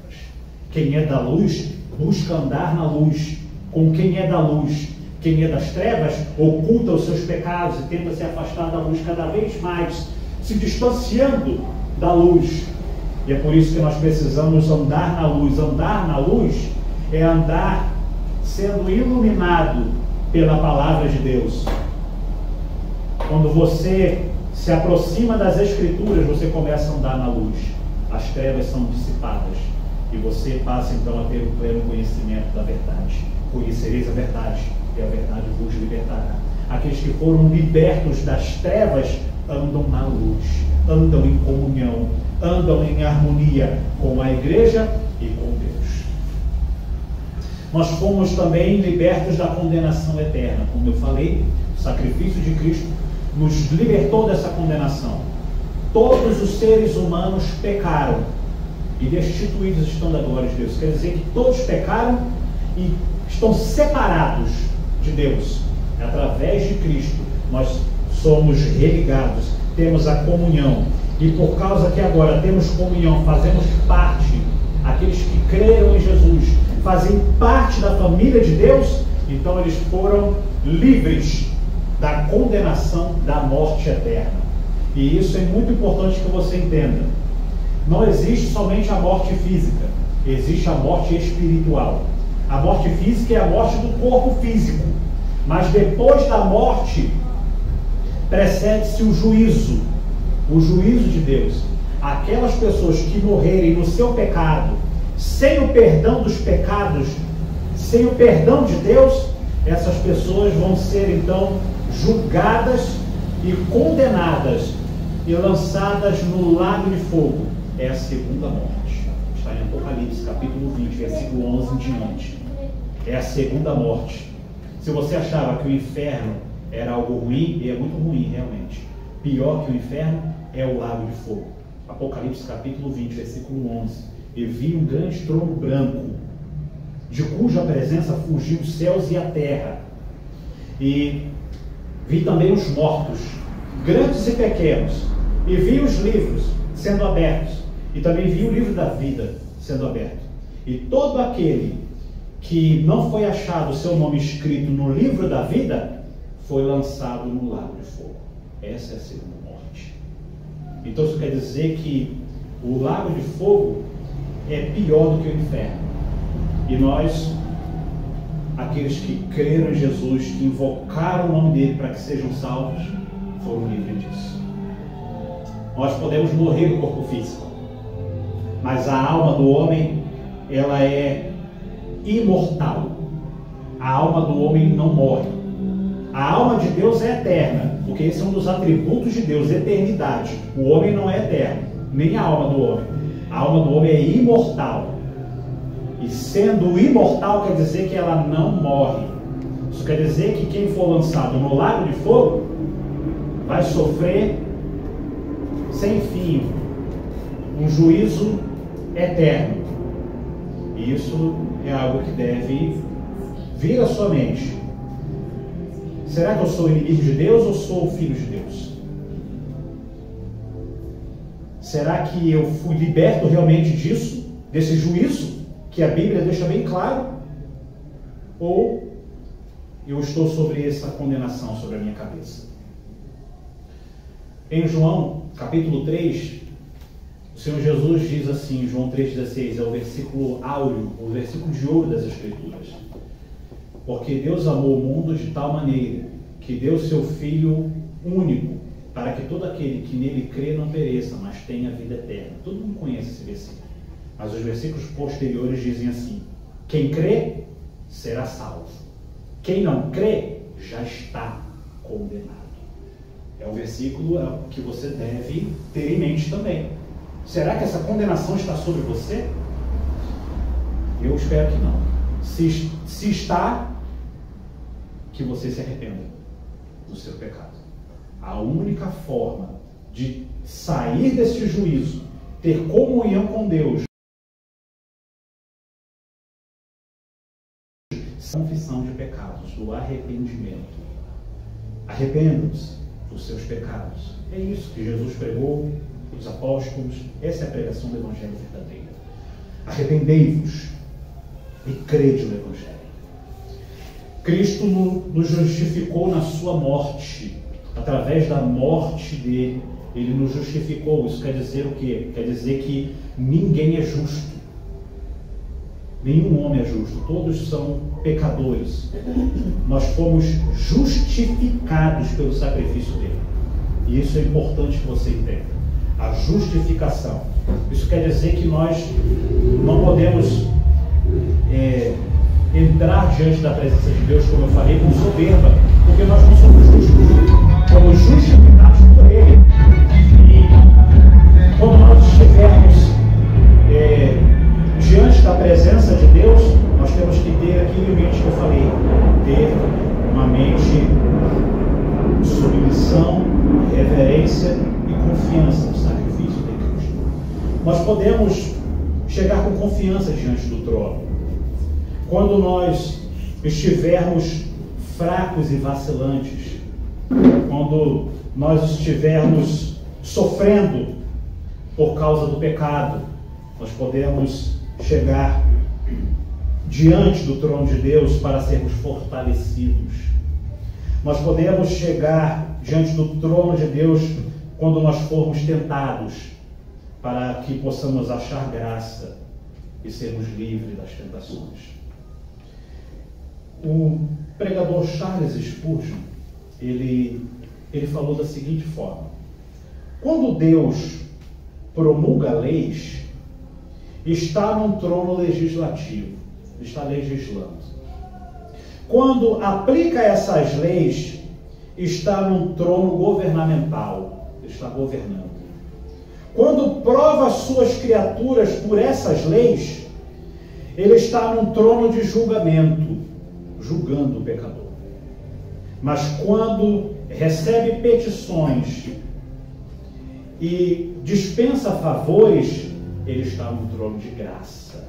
Speaker 1: Quem é da luz busca andar na luz com quem é da luz. Quem é das trevas oculta os seus pecados e tenta se afastar da luz cada vez mais, se distanciando da luz. E é por isso que nós precisamos andar na luz. Andar na luz é andar sendo iluminado pela palavra de Deus. Quando você se aproxima das Escrituras, você começa a andar na luz. As trevas são dissipadas e você passa então a ter o pleno conhecimento da verdade. Conhecereis a verdade e a verdade vos libertará. Aqueles que foram libertos das trevas andam na luz, andam em comunhão, andam em harmonia com a igreja e com Deus. Nós fomos também libertos da condenação eterna. Como eu falei, o sacrifício de Cristo nos libertou dessa condenação. Todos os seres humanos pecaram e destituídos estão da glória de Deus. Quer dizer que todos pecaram e estão separados de Deus. Através de Cristo nós somos religados, temos a comunhão. E por causa que agora temos comunhão, fazemos parte, aqueles que creram em Jesus, fazem parte da família de Deus, então eles foram livres da condenação da morte eterna. E isso é muito importante que você entenda. Não existe somente a morte física, existe a morte espiritual. A morte física é a morte do corpo físico, mas depois da morte precede-se o juízo de Deus. Aquelas pessoas que morrerem no seu pecado, sem o perdão dos pecados, sem o perdão de Deus, essas pessoas vão ser então julgadas e condenadas e lançadas no lago de fogo. É a segunda morte. Está em Apocalipse, capítulo 20, versículo 11 em diante. É a segunda morte. Se você achava que o inferno era algo ruim, e é muito ruim realmente, pior que o inferno é o lago de fogo. Apocalipse, capítulo 20, versículo 11. E vi um grande trono branco, de cuja presença fugiu os céus e a terra. E vi também os mortos, grandes e pequenos, e vi os livros sendo abertos, e também vi o livro da vida sendo aberto. E todo aquele que não foi achado o seu nome escrito no livro da vida, foi lançado no lago de fogo. Essa é a segunda morte. Então isso quer dizer que o lago de fogo é pior do que o inferno. E nós, aqueles que creram em Jesus, que invocaram o nome dele para que sejam salvos, foram livres disso. Nós podemos morrer no corpo físico, mas a alma do homem, ela é imortal. A alma do homem não morre. A alma de Deus é eterna, porque esse é um dos atributos de Deus, eternidade. O homem não é eterno, nem a alma do homem. A alma do homem é imortal. E sendo imortal quer dizer que ela não morre. Isso quer dizer que quem for lançado no lago de fogo vai sofrer sem fim um juízo eterno. E isso é algo que deve vir à sua mente. Será que eu sou inimigo de Deus ou sou filho de Deus? Será que eu fui liberto realmente disso, desse juízo que a Bíblia deixa bem claro? Ou eu estou sobre essa condenação sobre a minha cabeça? Em João, capítulo 3, o Senhor Jesus diz assim, João 3,16, é o versículo áureo, o versículo de ouro das Escrituras. Porque Deus amou o mundo de tal maneira que deu seu Filho único, para que todo aquele que nele crê não pereça, mas tenha vida eterna. Todo mundo conhece esse versículo. Mas os versículos posteriores dizem assim: quem crê será salvo. Quem não crê já está condenado. É um versículo que você deve ter em mente também. Será que essa condenação está sobre você? Eu espero que não. Se está, que você se arrependa do seu pecado. A única forma de sair deste juízo, ter comunhão com Deus, confissão de pecados, do arrependimento. Arrependam-se dos seus pecados. É isso que Jesus pregou, os apóstolos. Essa é a pregação do Evangelho verdadeiro. Arrependei-vos e crede no Evangelho. Cristo nos justificou na sua morte. Através da morte dele, ele nos justificou. Isso quer dizer o quê? Quer dizer que ninguém é justo. Nenhum homem é justo. Todos são pecadores. Nós fomos justificados pelo sacrifício dele. E isso é importante que você entenda. A justificação. Isso quer dizer que nós não podemos entrar diante da presença de Deus, como eu falei, com soberba, porque nós não somos justos. Somos justificados por ele. E quando nós estivermos diante da presença de Deus, nós temos que ter aquilo em mente que eu falei, ter uma mente de submissão, reverência e confiança no sacrifício de Cristo. Nós podemos chegar com confiança diante do trono quando nós estivermos fracos e vacilantes, quando nós estivermos sofrendo por causa do pecado. Nós podemos chegar diante do trono de Deus para sermos fortalecidos. Nós podemos chegar diante do trono de Deus quando nós formos tentados, para que possamos achar graça e sermos livres das tentações. O pregador Charles Spurgeon, ele falou da seguinte forma: quando Deus promulga leis, está num trono legislativo, está legislando. Quando aplica essas leis, está num trono governamental, está governando. Quando prova as suas criaturas por essas leis, ele está num trono de julgamento, julgando o pecador. Mas quando recebe petições e dispensa favores, ele está num trono de graça.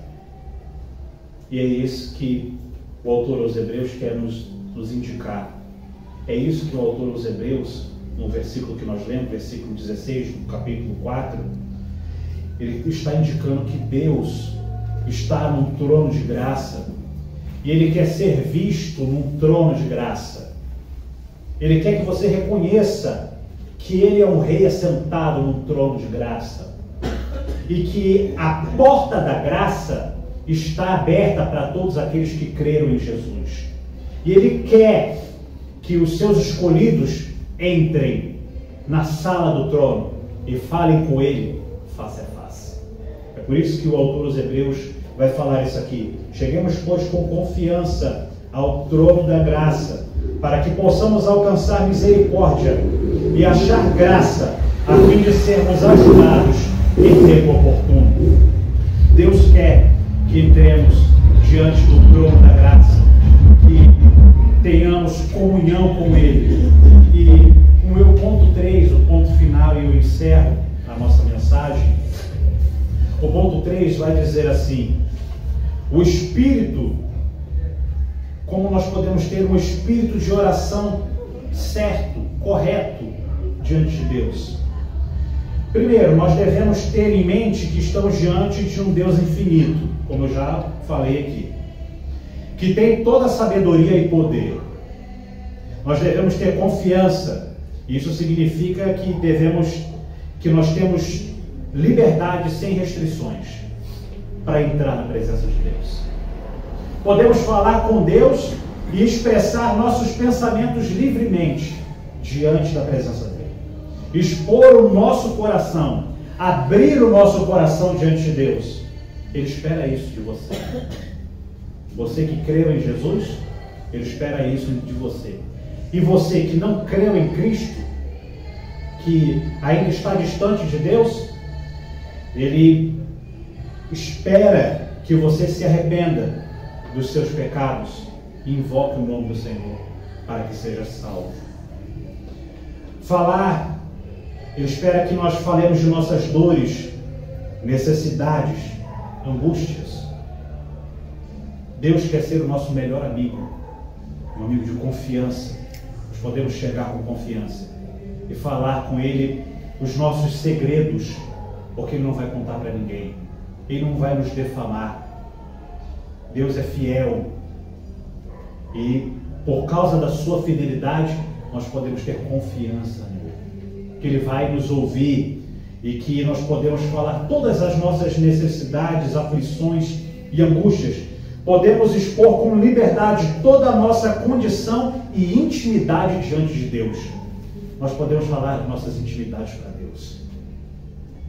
Speaker 1: E é isso que o autor aos Hebreus quer nos indicar. É isso que o autor aos Hebreus, no versículo que nós lemos, versículo 16, do capítulo 4, ele está indicando que Deus está num trono de graça e ele quer ser visto num trono de graça. Ele quer que você reconheça que ele é um rei assentado num trono de graça e que a porta da graça está aberta para todos aqueles que creram em Jesus. E ele quer que os seus escolhidos entrem na sala do trono e falem com ele face a face. É por isso que o autor dos Hebreus vai falar isso aqui. Cheguemos, pois, com confiança ao trono da graça, para que possamos alcançar misericórdia e achar graça, a fim de sermos ajudados em tempo oportuno. Deus quer que entremos diante do trono da graça, que tenhamos comunhão com Ele. E o meu ponto 3, o ponto final, e eu encerro a nossa mensagem. O ponto 3 vai dizer assim: o Espírito, como nós podemos ter um espírito de oração certo, correto diante de Deus. Primeiro, nós devemos ter em mente que estamos diante de um Deus infinito, como eu já falei aqui, que tem toda a sabedoria e poder. Nós devemos ter confiança. Isso significa que nós temos liberdade sem restrições para entrar na presença de Deus. Podemos falar com Deus e expressar nossos pensamentos livremente diante da presença dele. Expor o nosso coração, abrir o nosso coração diante de Deus. Ele espera isso de você. Você que creu em Jesus, ele espera isso de você. E você que não creu em Cristo, que ainda está distante de Deus, ele espera que você se arrependa dos seus pecados e invoque o nome do Senhor para que seja salvo. Ele espera que nós falemos de nossas dores, necessidades, angústias. Deus quer ser o nosso melhor amigo, um amigo de confiança. Nós podemos chegar com confiança e falar com Ele os nossos segredos, porque Ele não vai contar para ninguém. Ele não vai nos defamar. Deus é fiel e por causa da sua fidelidade nós podemos ter confiança nele, que Ele vai nos ouvir e que nós podemos falar todas as nossas necessidades, aflições e angústias. Podemos expor com liberdade toda a nossa condição e intimidade diante de Deus. Nós podemos falar de nossas intimidades para Deus.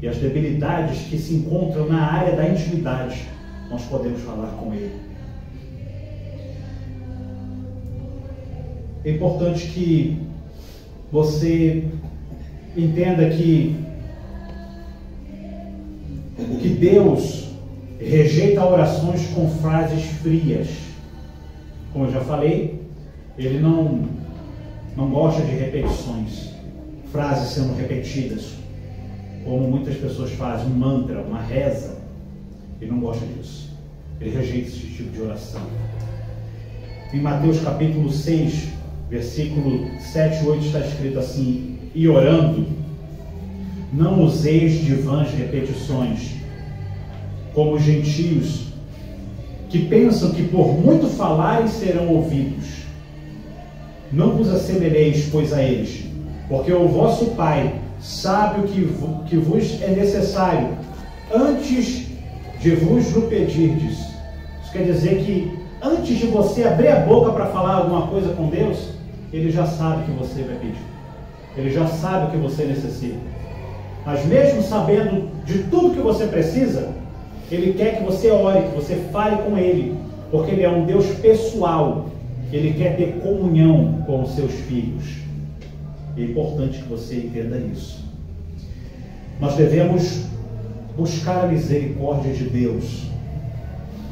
Speaker 1: E as debilidades que se encontram na área da intimidade, nós podemos falar com Ele. É importante que você entenda que Deus rejeita orações com frases frias. Como eu já falei, Ele não gosta de repetições, frases sendo repetidas, como muitas pessoas fazem, um mantra, uma reza. Ele não gosta disso. Ele rejeita esse tipo de oração. Em Mateus capítulo 6, versículo 7 e 8 está escrito assim: e orando, não useis de vãs repetições, como os gentios, que pensam que por muito falarem serão ouvidos. Não vos assemelheis, pois, a eles, porque o vosso Pai sabe o que vos é necessário, antes de vos o pedirdes. Isso quer dizer que antes de você abrir a boca para falar alguma coisa com Deus, Ele já sabe o que você vai pedir. Ele já sabe o que você necessita. Mas mesmo sabendo de tudo que você precisa, Ele quer que você ore, que você fale com Ele, porque Ele é um Deus pessoal. Ele quer ter comunhão com os seus filhos. É importante que você entenda isso. Nós devemos buscar a misericórdia de Deus,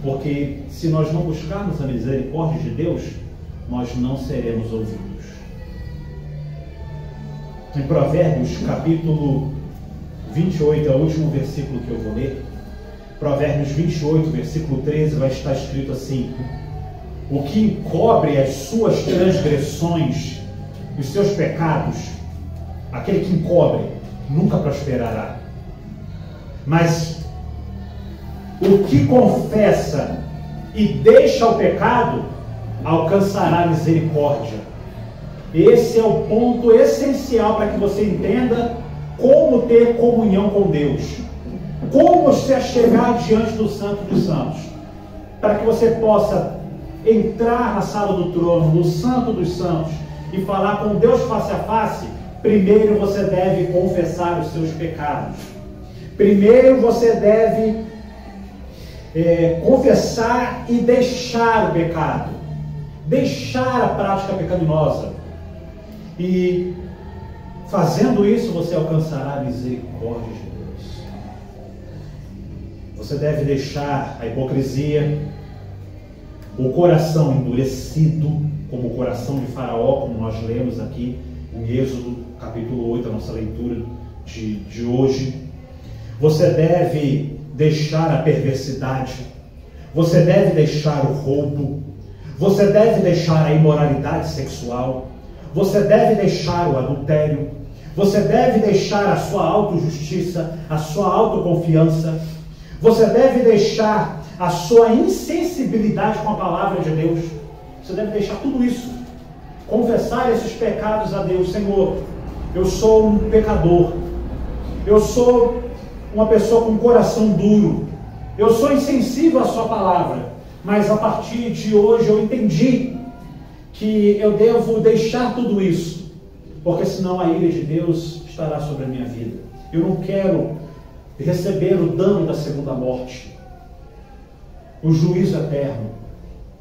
Speaker 1: porque se nós não buscarmos a misericórdia de Deus, nós não seremos ouvidos. Em Provérbios, capítulo 28, é o último versículo que eu vou ler. Provérbios 28, versículo 13, vai estar escrito assim: o que encobre as suas transgressões, os seus pecados, aquele que encobre, nunca prosperará. Mas o que confessa e deixa o pecado, alcançará misericórdia. Esse é o ponto essencial para que você entenda como ter comunhão com Deus, como se achegar diante do Santo dos Santos, para que você possa entrar na sala do trono, no Santo dos Santos, e falar com Deus face a face. Primeiro você deve confessar os seus pecados. Primeiro você deve confessar e deixar o pecado, deixar a prática pecaminosa. E fazendo isso, você alcançará a misericórdia de Deus. Você deve deixar a hipocrisia, o coração endurecido, como o coração de Faraó, como nós lemos aqui em Êxodo, capítulo 8, a nossa leitura de hoje. Você deve deixar a perversidade, você deve deixar o roubo, você deve deixar a imoralidade sexual, você deve deixar o adultério, você deve deixar a sua autojustiça, a sua autoconfiança, você deve deixar a sua insensibilidade com a palavra de Deus. Você deve deixar tudo isso, confessar esses pecados a Deus. Senhor, eu sou um pecador, eu sou uma pessoa com um coração duro, eu sou insensível à sua palavra, mas a partir de hoje eu entendi que eu devo deixar tudo isso, porque senão a ira de Deus estará sobre a minha vida. Eu não quero receber o dano da segunda morte, o juízo eterno.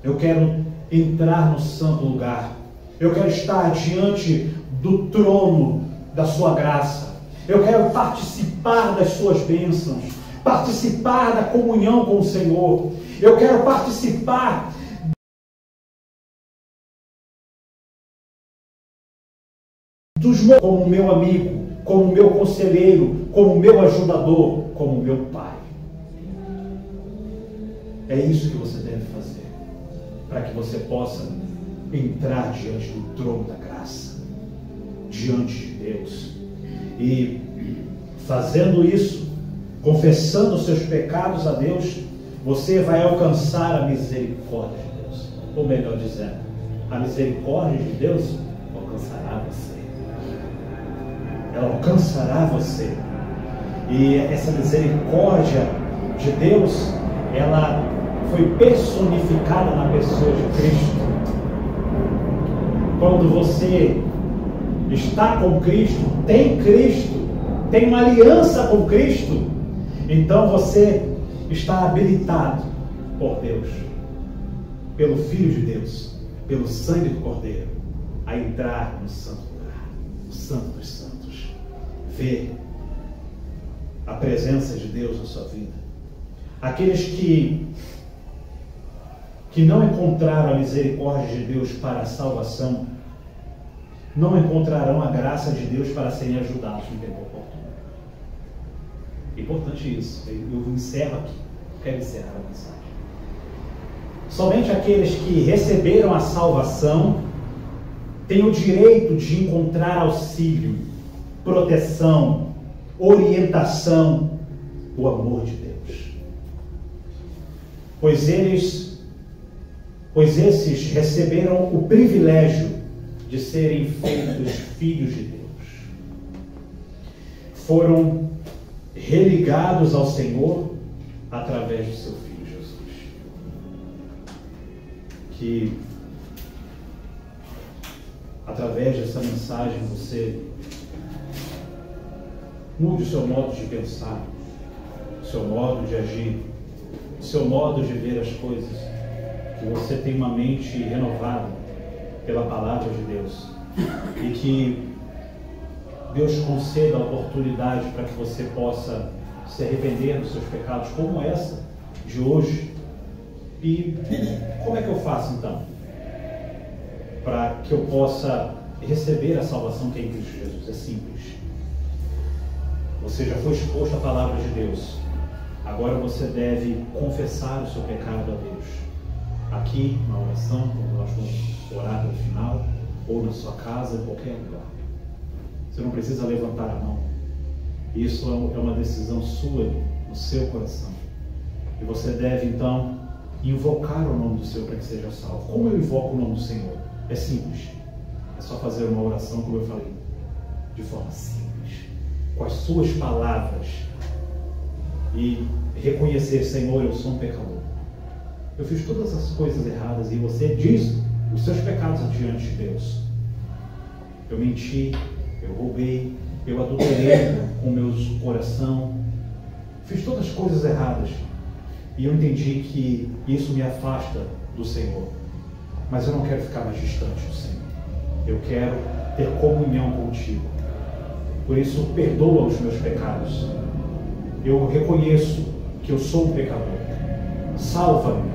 Speaker 1: Eu quero entrar no santo lugar, eu quero estar diante do trono da sua graça, eu quero participar das suas bênçãos, participar da comunhão com o Senhor, eu quero participar dos meus, como meu amigo, como meu conselheiro, como meu ajudador, como meu pai. É isso que você deve fazer, para que você possa entrar diante do trono da graça, diante de Deus. E fazendo isso, confessando os seus pecados a Deus, você vai alcançar a misericórdia de Deus. Ou melhor dizendo, a misericórdia de Deus alcançará você. Ela alcançará você. E essa misericórdia de Deus, ela foi personificada na pessoa de Cristo. Quando você está com Cristo, tem uma aliança com Cristo, então você está habilitado por Deus, pelo Filho de Deus, pelo sangue do Cordeiro, a entrar no santo lugar, no Santo dos Santos, ver a presença de Deus na sua vida. Aqueles que não encontraram a misericórdia de Deus para a salvação, não encontrarão a graça de Deus para serem ajudados no tempo oportuno. É importante isso. Eu encerro aqui. Quero encerrar a mensagem. Somente aqueles que receberam a salvação têm o direito de encontrar auxílio, proteção, orientação, o amor de Deus. Pois esses receberam o privilégio de serem feitos filhos de Deus. foram religados ao Senhor através do seu Filho Jesus. Que através dessa mensagem você mude o seu modo de pensar, o seu modo de agir, o seu modo de ver as coisas, que você tenha uma mente renovada pela palavra de Deus e que Deus conceda a oportunidade para que você possa se arrepender dos seus pecados, como essa de hoje. E como é que eu faço então para que eu possa receber a salvação que é em Cristo Jesus? É simples. Você já foi exposto à palavra de Deus. Agora você deve confessar o seu pecado a Deus. Aqui, na oração, quando nós vamos orar no final, ou na sua casa, em qualquer lugar. Você não precisa levantar a mão. Isso é uma decisão sua, no seu coração. E você deve, então, invocar o nome do Senhor para que seja salvo. Como eu invoco o nome do Senhor? É simples. É só fazer uma oração, como eu falei, de forma simples, com as suas palavras, e reconhecer: Senhor, eu sou um pecador. Eu fiz todas as coisas erradas, e você diz os seus pecados diante de Deus. Eu menti, eu roubei, eu adulterei com o meu coração, fiz todas as coisas erradas, e eu entendi que isso me afasta do Senhor. Mas eu não quero ficar mais distante do Senhor. Eu quero ter comunhão contigo. Por isso, perdoa os meus pecados. Eu reconheço que eu sou um pecador. Salva-me.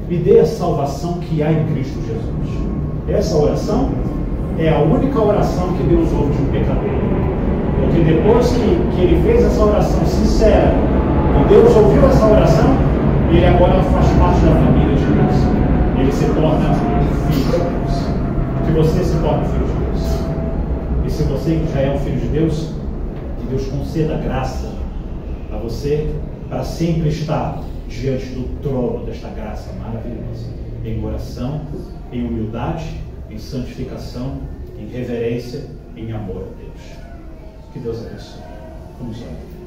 Speaker 1: Me dê a salvação que há em Cristo Jesus. Essa oração é a única oração que Deus ouve de um pecador. Porque depois que ele fez essa oração sincera, e Deus ouviu essa oração, ele agora faz parte da família de Deus. Ele se torna filho de Deus. Que você se torne filho de Deus. E se você que já é um filho de Deus, que Deus conceda graça a você para sempre estar diante do trono desta graça maravilhosa, em oração, em humildade, em santificação, em reverência, em amor a Deus. Que Deus abençoe. Vamos orar.